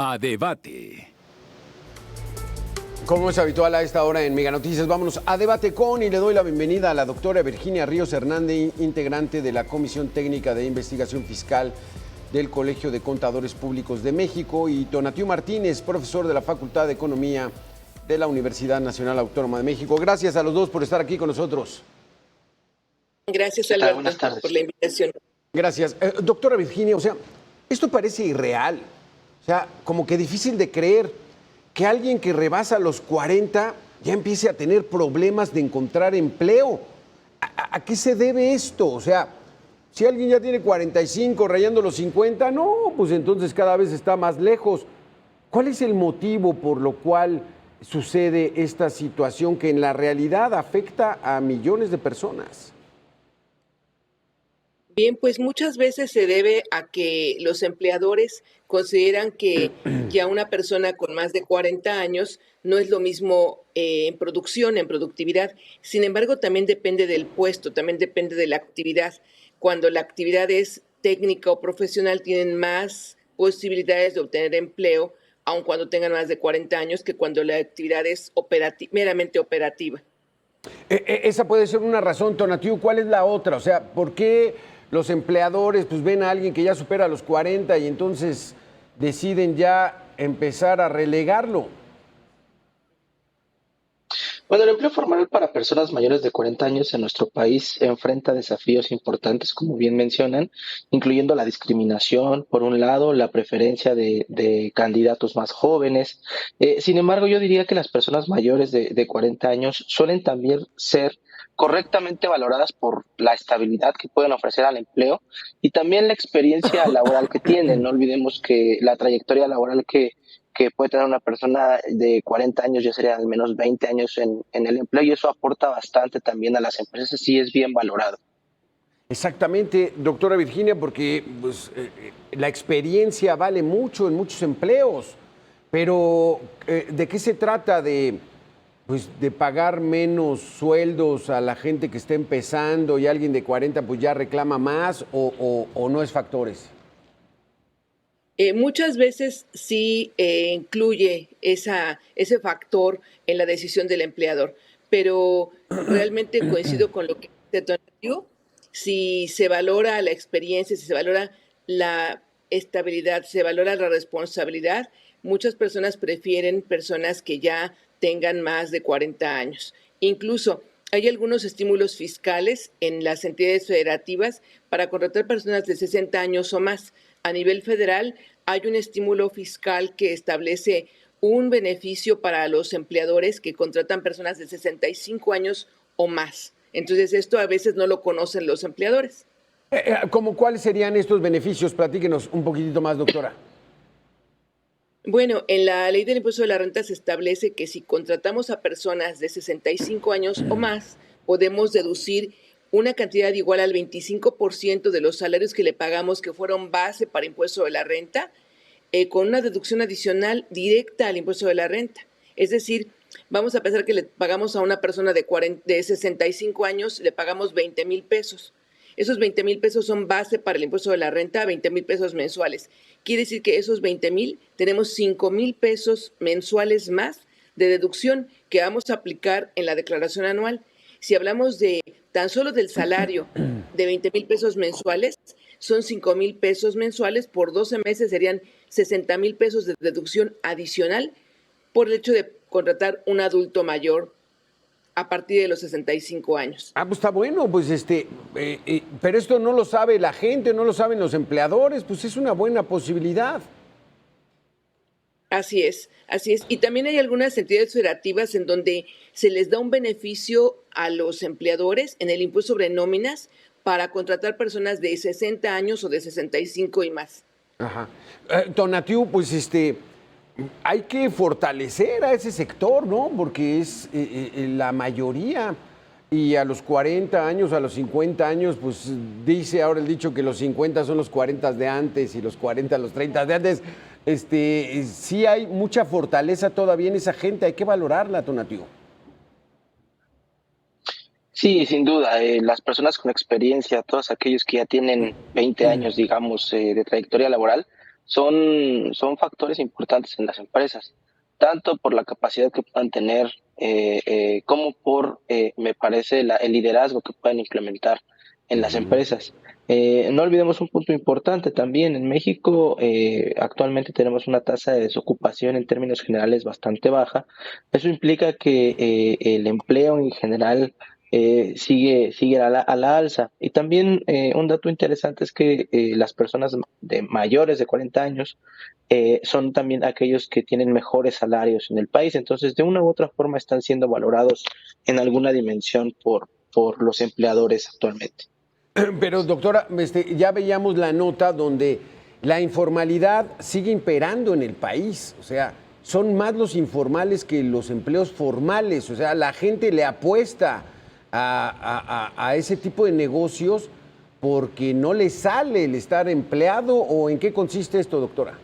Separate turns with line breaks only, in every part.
A debate.
Como es habitual a esta hora en Mega Noticias, vámonos a debate con y le doy la bienvenida a la doctora Virginia Ríos Hernández, integrante de la Comisión Técnica de Investigación Fiscal del Colegio de Contadores Públicos de México, y Tonatiuh Martínez, profesor de la Facultad de Economía de la Universidad Nacional Autónoma de México. Gracias a los dos por estar aquí con nosotros.
Gracias, Alberto, buenas tardes, por la invitación.
Gracias. Doctora Virginia, esto parece irreal, como que difícil de creer que alguien que rebasa los 40 ya empiece a tener problemas de encontrar empleo. ¿A qué se debe esto? Si alguien ya tiene 45, rayando los 50, no, pues entonces cada vez está más lejos. ¿Cuál es el motivo por lo cual sucede esta situación que en la realidad afecta a millones de personas?
Bien, pues muchas veces se debe a que los empleadores consideran que ya una persona con más de 40 años no es lo mismo en producción, en productividad. Sin embargo, también depende del puesto, también depende de la actividad. Cuando la actividad es técnica o profesional, tienen más posibilidades de obtener empleo, aun cuando tengan más de 40 años, que cuando la actividad es meramente operativa.
Esa puede ser una razón, Tonatiuh. ¿Cuál es la otra? ¿Por qué los empleadores ven a alguien que ya supera los 40 y entonces deciden ya empezar a relegarlo?
Bueno, el empleo formal para personas mayores de 40 años en nuestro país enfrenta desafíos importantes, como bien mencionan, incluyendo la discriminación, por un lado, la preferencia de candidatos más jóvenes. Sin embargo, yo diría que las personas mayores de 40 años suelen también ser correctamente valoradas por la estabilidad que pueden ofrecer al empleo y también la experiencia laboral que tienen. No olvidemos que la trayectoria laboral que puede tener una persona de 40 años ya sería al menos 20 años en el empleo, y eso aporta bastante también a las empresas, sí es bien valorado.
Exactamente, doctora Virginia, porque la experiencia vale mucho en muchos empleos, pero ¿de qué se trata? ¿De pagar menos sueldos a la gente que está empezando y alguien de 40 ya reclama más, o no es factores?
Muchas veces sí incluye ese factor en la decisión del empleador, pero realmente coincido con lo que dice Tonatiuh. Si se valora la experiencia, si se valora la estabilidad, se valora la responsabilidad, muchas personas prefieren personas que ya tengan más de 40 años. Incluso hay algunos estímulos fiscales en las entidades federativas para contratar personas de 60 años o más. A nivel federal hay un estímulo fiscal que establece un beneficio para los empleadores que contratan personas de 65 años o más. Entonces, esto a veces no lo conocen los empleadores.
¿Cómo cuáles serían estos beneficios? Platíquenos un poquitito más, doctora.
Bueno, en la ley del impuesto de la renta se establece que si contratamos a personas de 65 años o más, podemos deducir una cantidad igual al 25% de los salarios que le pagamos que fueron base para impuesto de la renta, con una deducción adicional directa al impuesto de la renta. Es decir, vamos a pensar que le pagamos a una persona de 65 años, le pagamos 20,000 pesos. Esos 20,000 pesos son base para el impuesto de la renta, 20,000 pesos mensuales. Quiere decir que esos 20,000 tenemos 5,000 pesos mensuales más de deducción que vamos a aplicar en la declaración anual. Si hablamos de tan solo del salario de 20,000 pesos mensuales, son 5,000 pesos mensuales, por 12 meses serían 60,000 pesos de deducción adicional por el hecho de contratar un adulto mayor a partir de los 65 años.
Pues está bueno, pero esto no lo sabe la gente, no lo saben los empleadores, pues es una buena posibilidad.
Así es, así es. Y también hay algunas entidades federativas en donde se les da un beneficio a los empleadores en el impuesto sobre nóminas para contratar personas de 60 años o de 65 y más.
Ajá. Tonatiuh, hay que fortalecer a ese sector, ¿no? Porque es la mayoría. Y a los 40 años, a los 50 años, dice ahora el dicho que los 50 son los 40 de antes y los 40 los 30 de antes. Sí hay mucha fortaleza todavía en esa gente, hay que valorarla, Tonatiuh.
Sí, sin duda, las personas con experiencia, todos aquellos que ya tienen 20 años, digamos, de trayectoria laboral, son factores importantes en las empresas, tanto por la capacidad que puedan tener, como por, me parece, el liderazgo que puedan implementar en las empresas. No olvidemos un punto importante también. En México actualmente tenemos una tasa de desocupación en términos generales bastante baja. Eso implica que el empleo en general sigue a la alza. Y también un dato interesante es que las personas de mayores de 40 años son también aquellos que tienen mejores salarios en el país. Entonces, de una u otra forma están siendo valorados en alguna dimensión por los empleadores actualmente.
Pero doctora, ya veíamos la nota donde la informalidad sigue imperando en el país. O sea, son más los informales que los empleos formales. O sea, la gente le apuesta a ese tipo de negocios porque no le sale el estar empleado. ¿O en qué consiste esto, doctora?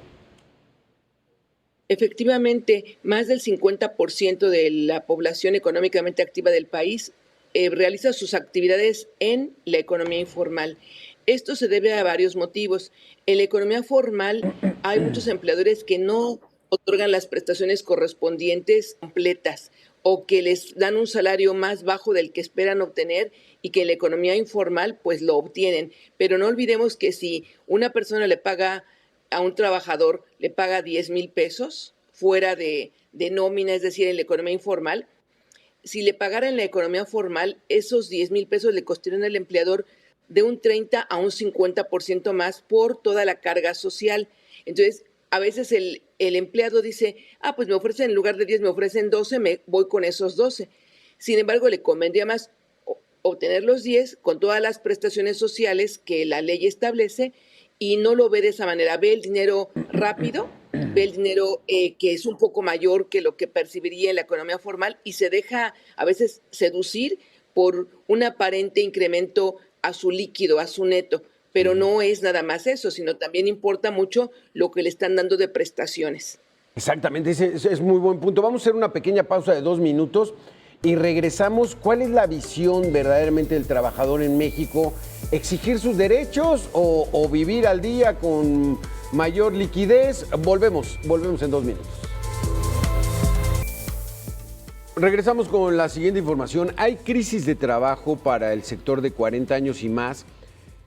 Efectivamente, más del 50% de la población económicamente activa del país realiza sus actividades en la economía informal. Esto se debe a varios motivos. En la economía formal hay muchos empleadores que no otorgan las prestaciones correspondientes completas o que les dan un salario más bajo del que esperan obtener y que en la economía informal pues lo obtienen. Pero no olvidemos que si una persona le paga a un trabajador, le paga 10,000 pesos fuera de nómina, es decir, en la economía informal, si le pagara en la economía formal, esos 10,000 pesos le costarían al empleador de un 30 a un 50% más por toda la carga social. Entonces, a veces el empleado dice, pues me ofrecen, en lugar de 10, me ofrecen 12, me voy con esos 12. Sin embargo, le convendría más obtener los 10 con todas las prestaciones sociales que la ley establece y no lo ve de esa manera. Ve el dinero rápido, ve el dinero que es un poco mayor que lo que percibiría en la economía formal y se deja a veces seducir por un aparente incremento a su líquido, a su neto. Pero no es nada más eso, sino también importa mucho lo que le están dando de prestaciones.
Exactamente, ese es muy buen punto. Vamos a hacer una pequeña pausa de 2 minutos y regresamos. ¿Cuál es la visión verdaderamente del trabajador en México? ¿Exigir sus derechos o vivir al día con mayor liquidez? Volvemos en 2 minutos. Regresamos con la siguiente información. Hay crisis de trabajo para el sector de 40 años y más.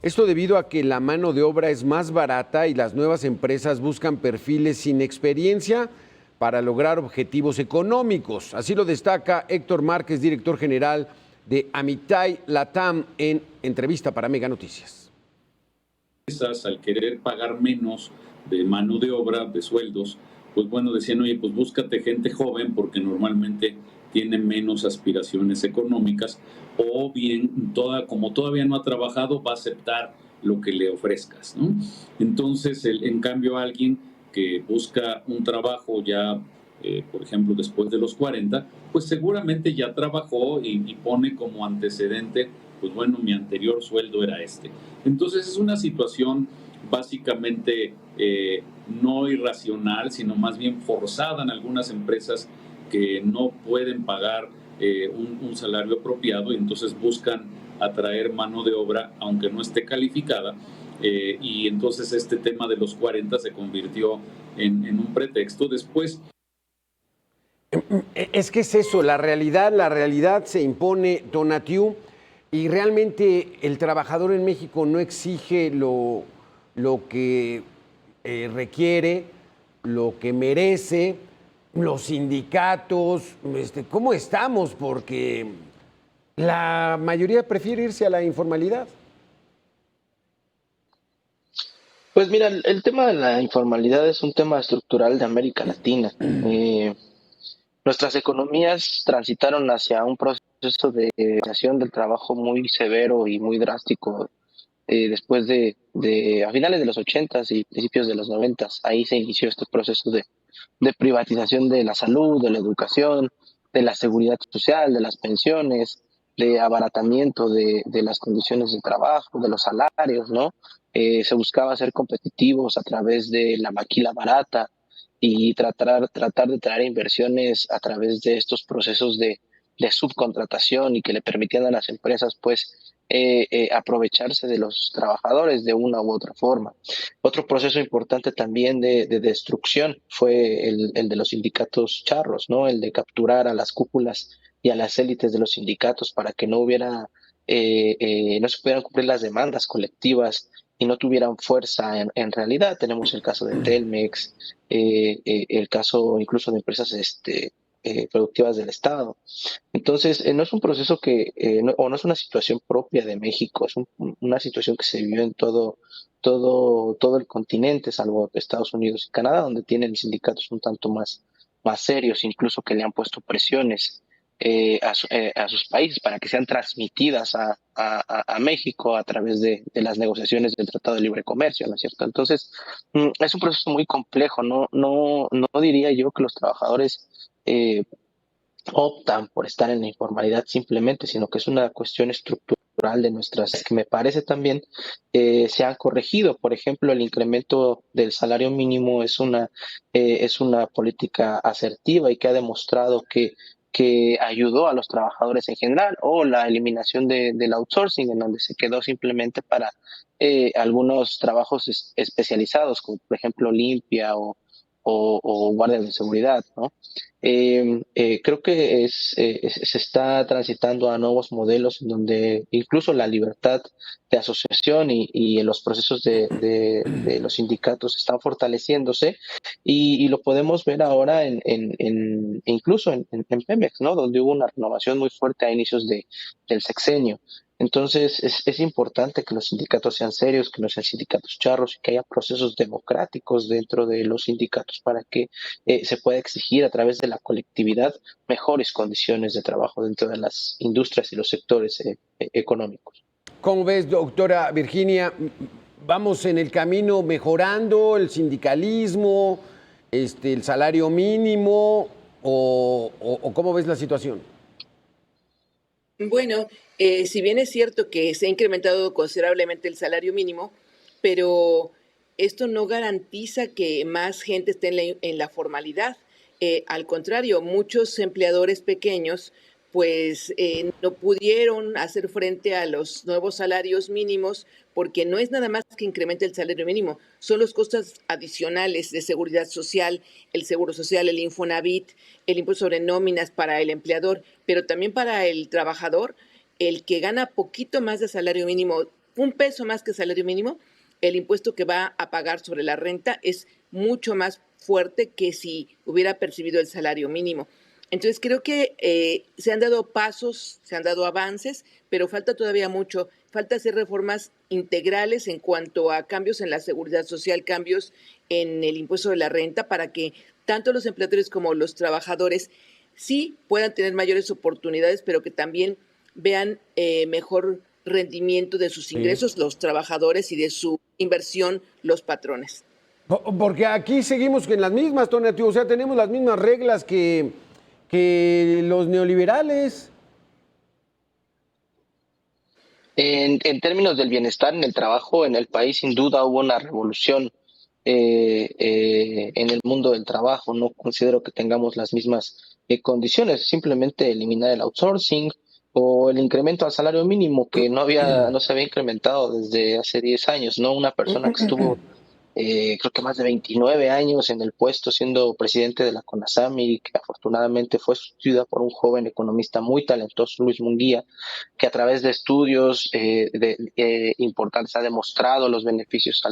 Esto debido a que la mano de obra es más barata y las nuevas empresas buscan perfiles sin experiencia para lograr objetivos económicos. Así lo destaca Héctor Márquez, director general de Amitai Latam, en entrevista para Mega Noticias.
Al querer pagar menos de mano de obra, de sueldos, pues bueno, decían, oye, pues búscate gente joven porque normalmente tiene menos aspiraciones económicas o bien, como todavía no ha trabajado, va a aceptar lo que le ofrezcas, ¿no? Entonces, en cambio, alguien que busca un trabajo ya, por ejemplo, después de los 40, pues seguramente ya trabajó y pone como antecedente, pues bueno, mi anterior sueldo era este. Entonces, es una situación básicamente no irracional, sino más bien forzada en algunas empresas que no pueden pagar un salario apropiado y entonces buscan atraer mano de obra aunque no esté calificada, y entonces este tema de los 40 se convirtió en un pretexto. Después...
Es que es eso, la realidad se impone, Tonatiu, y realmente el trabajador en México no exige lo que requiere, lo que merece. Los sindicatos, ¿cómo estamos? Porque la mayoría prefiere irse a la informalidad.
Pues mira, el tema de la informalidad es un tema estructural de América Latina. Nuestras economías transitaron hacia un proceso de creación del trabajo muy severo y muy drástico después a finales de los 80s y principios de los 90s. Ahí se inició este proceso de privatización de la salud, de la educación, de la seguridad social, de las pensiones, de abaratamiento de las condiciones de trabajo, de los salarios, ¿no? Se buscaba ser competitivos a través de la maquila barata y tratar de traer inversiones a través de estos procesos de subcontratación y que le permitían a las empresas pues aprovecharse de los trabajadores de una u otra forma. Otro proceso importante también de destrucción fue el de los sindicatos charros, ¿no? El de capturar a las cúpulas y a las élites de los sindicatos para que no se pudieran cumplir las demandas colectivas y no tuvieran fuerza en realidad. Tenemos el caso de Telmex, el caso incluso de empresas productivas del Estado. Entonces, no es un proceso o no es una situación propia de México, es una situación que se vivió en todo el continente, salvo Estados Unidos y Canadá, donde tienen sindicatos un tanto más serios, incluso que le han puesto presiones a sus países para que sean transmitidas a México a través de las negociaciones del Tratado de Libre Comercio, ¿no es cierto? Entonces, es un proceso muy complejo, no diría yo que los trabajadores optan por estar en la informalidad simplemente, sino que es una cuestión estructural de nuestras, que me parece también se han corregido. Por ejemplo, el incremento del salario mínimo es una política asertiva y que ha demostrado que ayudó a los trabajadores en general, o la eliminación del outsourcing, en donde se quedó simplemente para algunos trabajos especializados, como por ejemplo limpia o guardias de seguridad, ¿no? Creo que se está transitando a nuevos modelos en donde incluso la libertad de asociación y los procesos de los sindicatos están fortaleciéndose y lo podemos ver ahora incluso en Pemex, ¿no? Donde hubo una renovación muy fuerte a inicios del sexenio. Entonces, es importante que los sindicatos sean serios, que no sean sindicatos charros y que haya procesos democráticos dentro de los sindicatos para que se pueda exigir a través de la colectividad mejores condiciones de trabajo dentro de las industrias y los sectores económicos.
¿Cómo ves, doctora Virginia? ¿Vamos en el camino mejorando el sindicalismo, el salario mínimo o cómo ves la situación?
Bueno, si bien es cierto que se ha incrementado considerablemente el salario mínimo, pero esto no garantiza que más gente esté en la formalidad. Al contrario, muchos empleadores pequeños pues no pudieron hacer frente a los nuevos salarios mínimos porque no es nada más que incremente el salario mínimo, son los costos adicionales de seguridad social, el seguro social, el Infonavit, el impuesto sobre nóminas para el empleador, pero también para el trabajador, el que gana poquito más de salario mínimo, un peso más que salario mínimo, el impuesto que va a pagar sobre la renta es mucho más fuerte que si hubiera percibido el salario mínimo. Entonces creo que se han dado pasos, se han dado avances, pero falta todavía mucho. Falta hacer reformas integrales en cuanto a cambios en la seguridad social, cambios en el impuesto de la renta, para que tanto los empleadores como los trabajadores sí puedan tener mayores oportunidades, pero que también vean mejor rendimiento de sus ingresos los trabajadores y de su inversión los patrones.
Porque aquí seguimos en las mismas, Tony, o sea, tenemos las mismas reglas que los neoliberales.
En términos del bienestar en el trabajo en el país, sin duda hubo una revolución en el mundo del trabajo. No considero que tengamos las mismas condiciones, simplemente eliminar el outsourcing o el incremento al salario mínimo que no se había incrementado desde hace 10 años, ¿no? Una persona que estuvo creo que más de 29 años en el puesto siendo presidente de la CONASAMI, que afortunadamente fue sustituida por un joven economista muy talentoso, Luis Munguía, que a través de estudios importantes ha demostrado los beneficios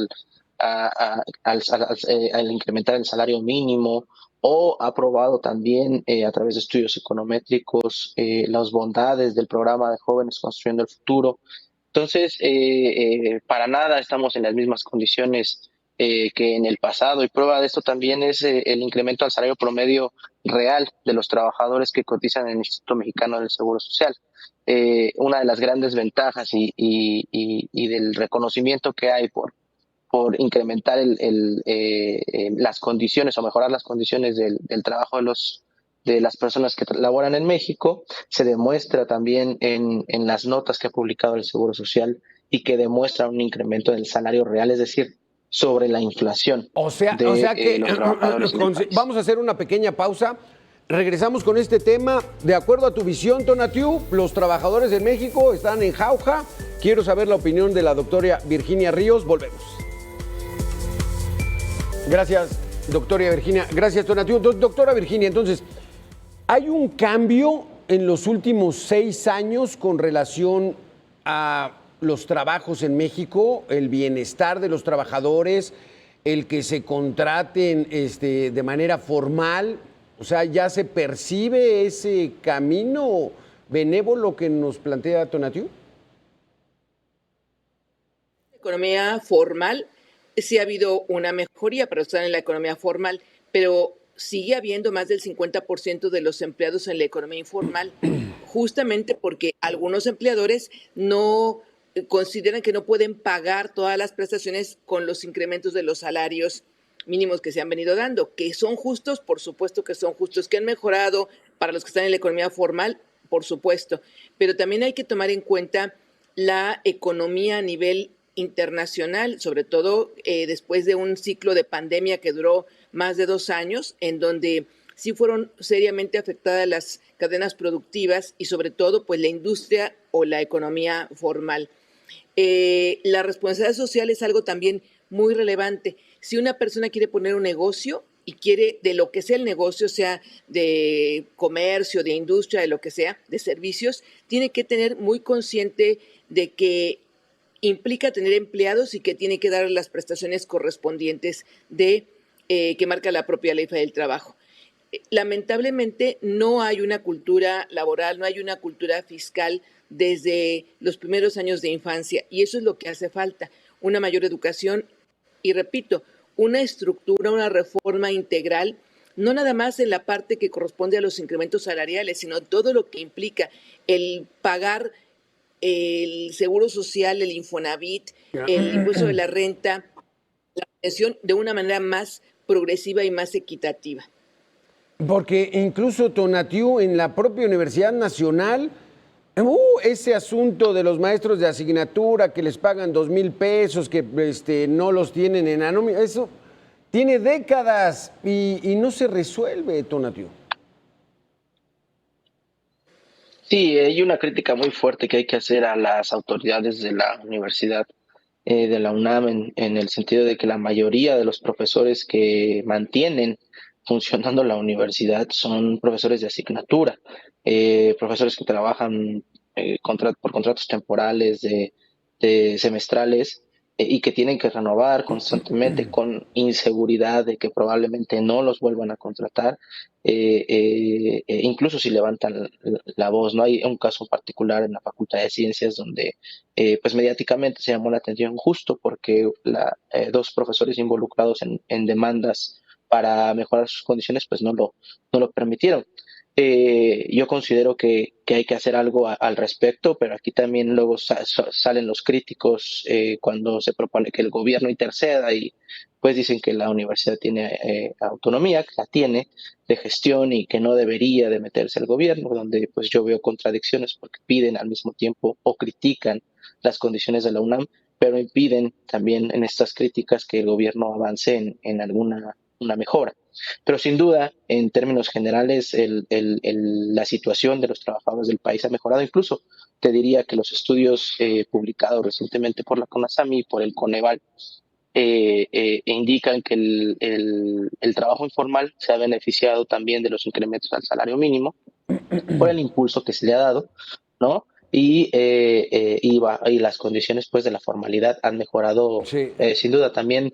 al incrementar el salario mínimo, o ha probado también a través de estudios econométricos las bondades del programa de Jóvenes Construyendo el Futuro. Entonces, para nada estamos en las mismas condiciones que en el pasado, y prueba de esto también es el incremento al salario promedio real de los trabajadores que cotizan en el Instituto Mexicano del Seguro Social. Una de las grandes ventajas y del reconocimiento que hay por incrementar las condiciones o mejorar las condiciones del trabajo de las personas que laboran en México, se demuestra también en las notas que ha publicado el Seguro Social y que demuestra un incremento del salario real, es decir, sobre la inflación.
O sea que
los trabajadores
vamos a hacer una pequeña pausa. regresamos con este tema. De acuerdo a tu visión, Tonatiuh, los trabajadores en México están en jauja. Quiero saber la opinión de la doctora Virginia Ríos. Volvemos. Gracias, doctora Virginia. Gracias, Tonatiuh. Doctora Virginia, entonces, ¿hay un cambio en los últimos 6 años con relación a los trabajos en México, el bienestar de los trabajadores, el que se contraten de manera formal? O sea, ¿ya se percibe ese camino benévolo que nos plantea Tonatiuh?
Economía formal, sí ha habido una mejoría para estar en la economía formal, pero sigue habiendo más del 50% de los empleados en la economía informal, justamente porque algunos empleadores no consideran que no pueden pagar todas las prestaciones con los incrementos de los salarios mínimos que se han venido dando, que son justos, por supuesto que son justos, que han mejorado para los que están en la economía formal, por supuesto, pero también hay que tomar en cuenta la economía a nivel internacional, sobre todo después de un ciclo de pandemia que duró más de 2 años, en donde sí fueron seriamente afectadas las cadenas productivas y sobre todo pues la industria o la economía formal. La responsabilidad social es algo también muy relevante. Si una persona quiere poner un negocio y quiere, de lo que sea el negocio, sea de comercio, de industria, de lo que sea, de servicios, tiene que tener muy consciente de que implica tener empleados y que tiene que dar las prestaciones correspondientes que marca la propia Ley Federal del Trabajo. Lamentablemente no hay una cultura laboral, no hay una cultura fiscal desde los primeros años de infancia, y eso es lo que hace falta, una mayor educación y, repito, una estructura, una reforma integral, no nada más en la parte que corresponde a los incrementos salariales, sino todo lo que implica el pagar el seguro social, el Infonavit, el impuesto de la renta, la pensión de una manera más progresiva y más equitativa.
Porque incluso, Tonatiuh, en la propia Universidad Nacional, ese asunto de los maestros de asignatura que les pagan 2,000 pesos, que no los tienen en anónimo, eso tiene décadas y no se resuelve, Tonatiuh.
Sí, hay una crítica muy fuerte que hay que hacer a las autoridades de la universidad, de la UNAM, en el sentido de que la mayoría de los profesores que mantienen funcionando la universidad son profesores de asignatura, profesores que trabajan por contratos temporales de semestrales, y que tienen que renovar constantemente con inseguridad de que probablemente no los vuelvan a contratar, incluso si levantan la voz. No hay un caso particular en la Facultad de Ciencias donde pues mediáticamente se llamó la atención justo porque 2 profesores involucrados en demandas para mejorar sus condiciones pues no lo permitieron. Yo considero que hay que hacer algo al respecto, pero aquí también luego salen los críticos cuando se propone que el gobierno interceda y pues dicen que la universidad tiene autonomía, que la tiene de gestión y que no debería de meterse el gobierno, donde pues yo veo contradicciones porque piden al mismo tiempo o critican las condiciones de la UNAM, pero impiden también en estas críticas que el gobierno avance en alguna mejora. Pero sin duda, en términos generales, la situación de los trabajadores del país ha mejorado. Incluso te diría que los estudios publicados recientemente por la CONASAMI y por el Coneval indican que el trabajo informal se ha beneficiado también de los incrementos al salario mínimo por el impulso que se le ha dado, ¿no? Y las condiciones pues de la formalidad han mejorado.
Sí.
Sin duda también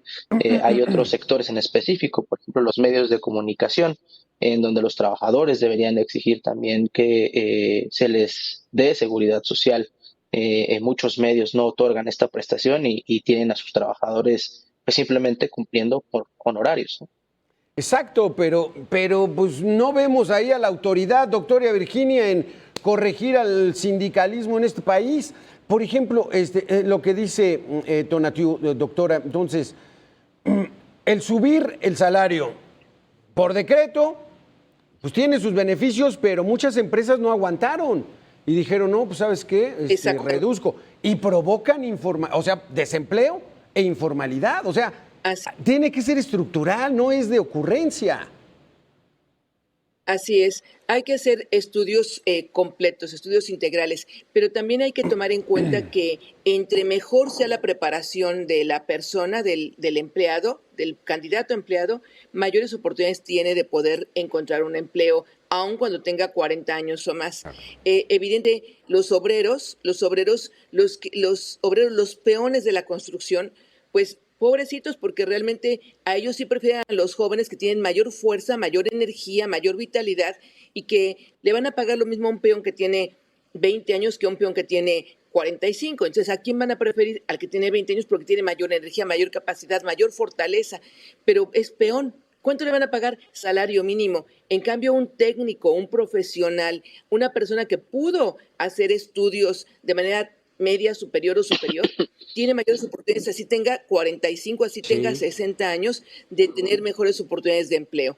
hay otros sectores en específico, por ejemplo los medios de comunicación, en donde los trabajadores deberían exigir también que se les dé seguridad social. Muchos medios no otorgan esta prestación y tienen a sus trabajadores pues simplemente cumpliendo por honorarios, ¿no?
Exacto, pero pues no vemos ahí a la autoridad, doctora Virginia, en corregir al sindicalismo en este país. Por ejemplo, lo que dice Tonatiuh, doctora, entonces, el subir el salario por decreto, pues tiene sus beneficios, pero muchas empresas no aguantaron y dijeron, no, pues ¿sabes qué? Reduzco. Y provocan desempleo e informalidad. O sea, tiene que ser estructural, no es de ocurrencia.
Así es, hay que hacer estudios completos, estudios integrales, pero también hay que tomar en cuenta que entre mejor sea la preparación de la persona, del empleado, del candidato a empleado, mayores oportunidades tiene de poder encontrar un empleo, aun cuando tenga 40 años o más. Evidente, los obreros, los peones de la construcción, pues pobrecitos, porque realmente a ellos sí prefieren a los jóvenes que tienen mayor fuerza, mayor energía, mayor vitalidad y que le van a pagar lo mismo a un peón que tiene 20 años que a un peón que tiene 45. Entonces, ¿a quién van a preferir? Al que tiene 20 años porque tiene mayor energía, mayor capacidad, mayor fortaleza, pero es peón. ¿Cuánto le van a pagar? Salario mínimo. En cambio, un técnico, un profesional, una persona que pudo hacer estudios de manera media, superior o superior, tiene mayores oportunidades, así tenga 45, así tenga 60 años, de tener mejores oportunidades de empleo.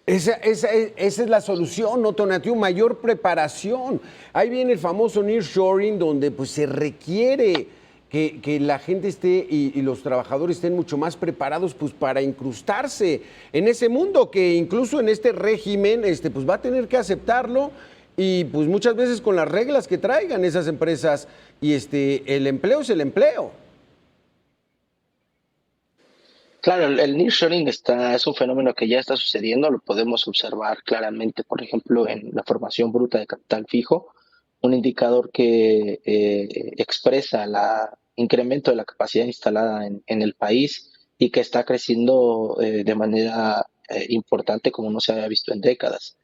Esa es la solución, ¿no, Tonatiuh? Mayor preparación. Ahí viene el famoso nearshoring, donde pues se requiere que la gente esté y los trabajadores estén mucho más preparados pues para incrustarse en ese mundo que incluso en este régimen pues va a tener que aceptarlo y pues muchas veces con las reglas que traigan esas empresas y el empleo es el empleo.
Claro, el nearshoring es un fenómeno que ya está sucediendo, lo podemos observar claramente, por ejemplo, en la formación bruta de capital fijo, un indicador que expresa el incremento de la capacidad instalada en el país y que está creciendo de manera importante como no se había visto en décadas.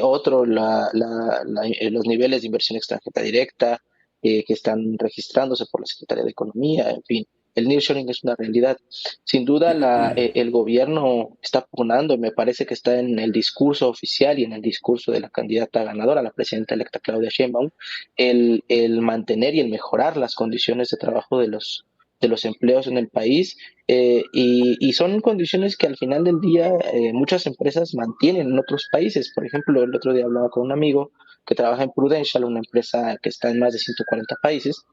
Otro, los niveles de inversión extranjera directa que están registrándose por la Secretaría de Economía, en fin. El nearshoring es una realidad. Sin duda, el gobierno está pugnando, me parece que está en el discurso oficial y en el discurso de la candidata ganadora, la presidenta electa Claudia Sheinbaum, el mantener y el mejorar las condiciones de trabajo de los empleos en el país y son condiciones que al final del día muchas empresas mantienen en otros países. Por ejemplo, el otro día hablaba con un amigo que trabaja en Prudential, una empresa que está en más de 140 países,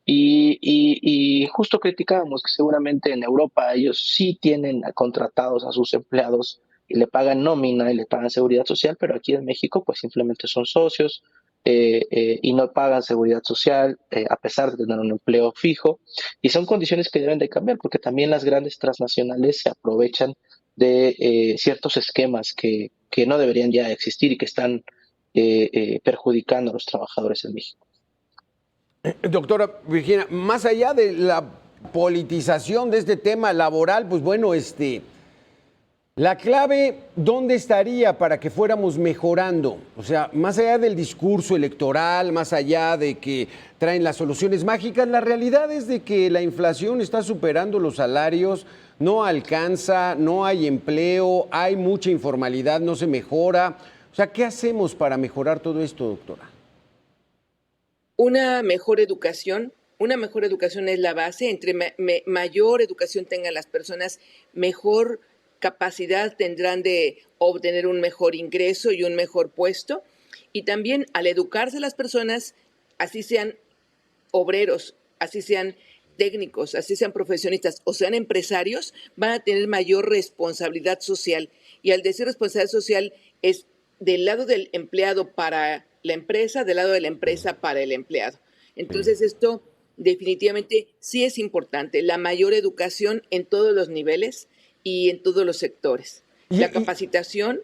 y justo criticábamos que seguramente en Europa ellos sí tienen contratados a sus empleados y le pagan nómina y le pagan seguridad social, pero aquí en México pues simplemente son socios y no pagan seguridad social a pesar de tener un empleo fijo, y son condiciones que deben de cambiar porque también las grandes transnacionales se aprovechan de ciertos esquemas que no deberían ya existir y que están perjudicando a los trabajadores en México.
Doctora Virginia, más allá de la politización de este tema laboral, pues bueno, la clave, ¿dónde estaría para que fuéramos mejorando? O sea, más allá del discurso electoral, más allá de que traen las soluciones mágicas, la realidad es de que la inflación está superando los salarios, no alcanza, no hay empleo, hay mucha informalidad, no se mejora. O sea, ¿qué hacemos para mejorar todo esto, doctora?
Una mejor educación es la base. Entre mayor educación tengan las personas, mejor capacidad tendrán de obtener un mejor ingreso y un mejor puesto. Y también al educarse las personas, así sean obreros, así sean técnicos, así sean profesionistas o sean empresarios, van a tener mayor responsabilidad social. Y al decir responsabilidad social es del lado del empleado para la empresa, del lado de la empresa para el empleado. Entonces esto definitivamente sí es importante, la mayor educación en todos los niveles y en todos los sectores. La capacitación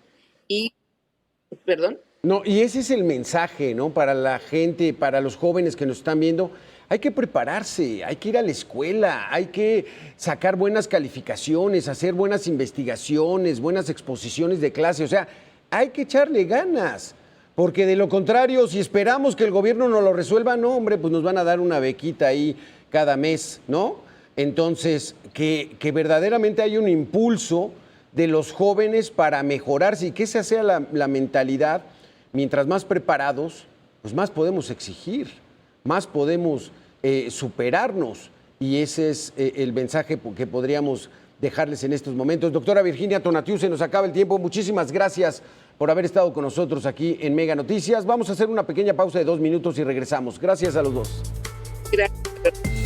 ¿Perdón?
No, y ese es el mensaje, ¿no? Para la gente, para los jóvenes que nos están viendo. Hay que prepararse, hay que ir a la escuela, hay que sacar buenas calificaciones, hacer buenas investigaciones, buenas exposiciones de clase. O sea, hay que echarle ganas, porque de lo contrario, si esperamos que el gobierno nos lo resuelva, no, hombre, pues nos van a dar una bequita ahí cada mes, ¿no? Entonces, que verdaderamente hay un impulso de los jóvenes para mejorarse y que esa sea la mentalidad. Mientras más preparados, pues más podemos exigir, más podemos superarnos, y ese es el mensaje que podríamos dejarles en estos momentos. Doctora Virginia Tonatiuh, se nos acaba el tiempo. Muchísimas gracias por haber estado con nosotros aquí en Mega Noticias. Vamos a hacer una pequeña pausa de 2 minutos y regresamos. Gracias a los dos.
Gracias.